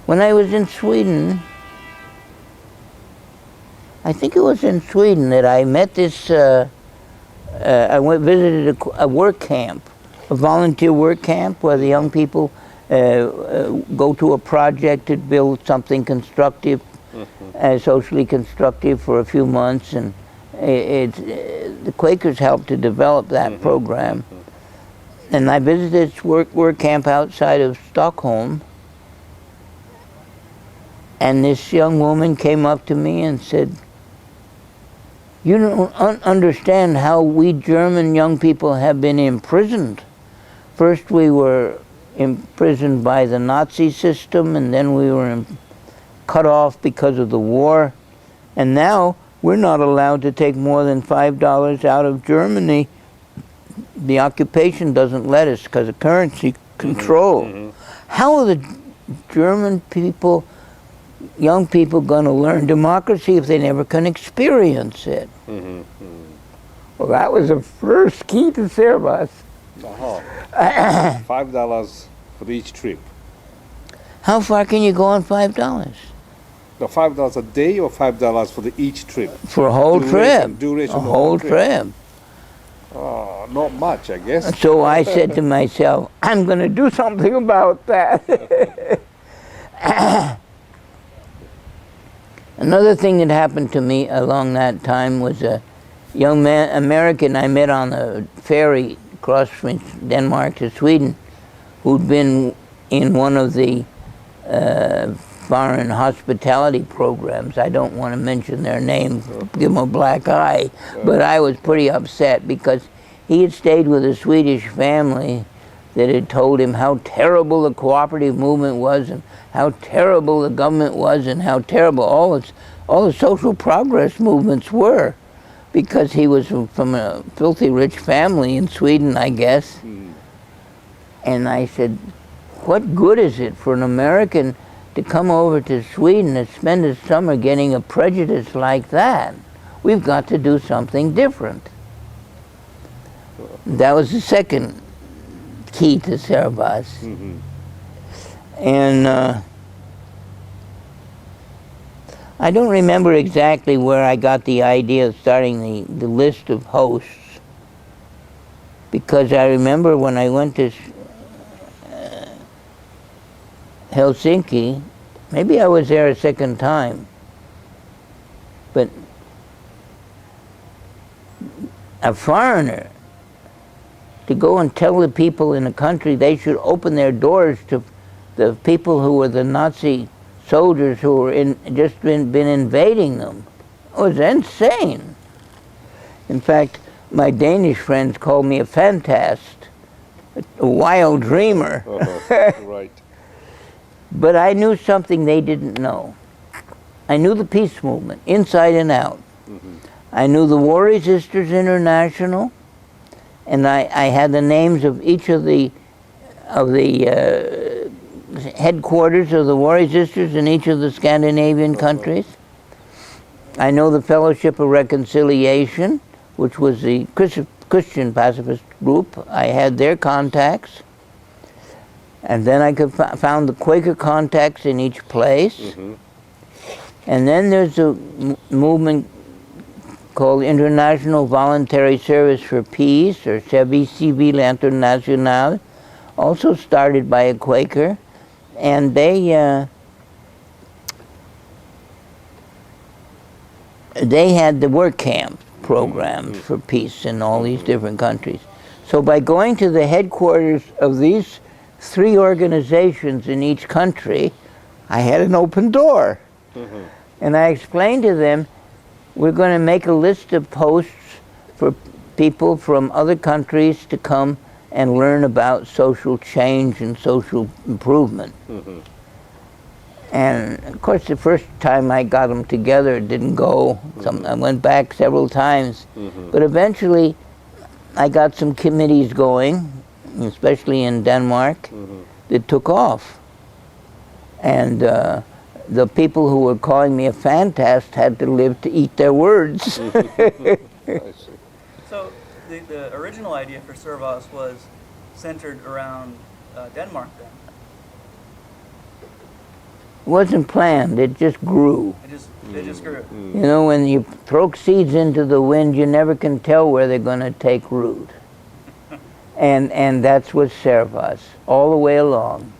When I was in Sweden, I think it was in Sweden that I met this, I visited a work camp, a volunteer work camp where the young people go to a project to build something constructive, socially constructive for a few months, and the Quakers helped to develop that program. And I visited this work camp outside of Stockholm, and this young woman came up to me and said, "You don't understand how we German young people have been imprisoned. First we were imprisoned by the Nazi system, and then we were cut off because of the war, and now we're not allowed to take more than $5 out of Germany. The occupation doesn't let us because of currency control. How are the German people, young people, going to learn democracy if they never can experience it?" Well, that was the first key to SERVAS. $5 for each trip. How far can you go on $5? The $5 a day or $5 for each trip? For a whole trip. Duration a of the whole trip. Oh, not much, I guess. So I said to myself, I'm going to do something about that. Another thing that happened to me along that time was a young man, American I met on a ferry across from Denmark to Sweden, who'd been in one of the foreign hospitality programs. I don't want to mention their name, give them a black eye, but I was pretty upset because he had stayed with a Swedish family that had told him how terrible the cooperative movement was and how terrible the government was and how terrible all the social progress movements were, because he was from a filthy rich family in Sweden, I guess. And I said, what good is it for an American to come over to Sweden and spend his summer getting a prejudice like that? We've got to do something different. That was the second key to SERVAS. And I don't remember exactly where I got the idea of starting the list of hosts, because I remember when I went to Helsinki, maybe I was there a second time, but a foreigner to go and tell the people in the country they should open their doors to the people who were the Nazi soldiers who were just been invading them. It was insane. In fact, my Danish friends called me a fantast, a wild dreamer. Right. But I knew something they didn't know. I knew the peace movement, inside and out. I knew the War Resisters International, and I had the names of each of the headquarters of the War Resisters in each of the Scandinavian countries. I know the Fellowship of Reconciliation, which was the Christian pacifist group. I had their contacts. And then I found the Quaker contacts in each place. And then there's a movement called International Voluntary Service for Peace, or Service Civil International, also started by a Quaker. And they had the work camp programs for peace in all these different countries. So by going to the headquarters of these 3 organizations in each country, I had an open door. And I explained to them, we're going to make a list of posts for people from other countries to come and learn about social change and social improvement. And of course, the first time I got them together, it didn't go. I went back several times. But eventually, I got some committees going, especially in Denmark, that took off. And the people who were calling me a fantast had to live to eat their words. I see. So the original idea for SERVAS was centered around Denmark then? wasn't planned. It just grew. It just grew. You know, when you throw seeds into the wind, you never can tell where they're going to take root. And that's what SERVAS, all the way along.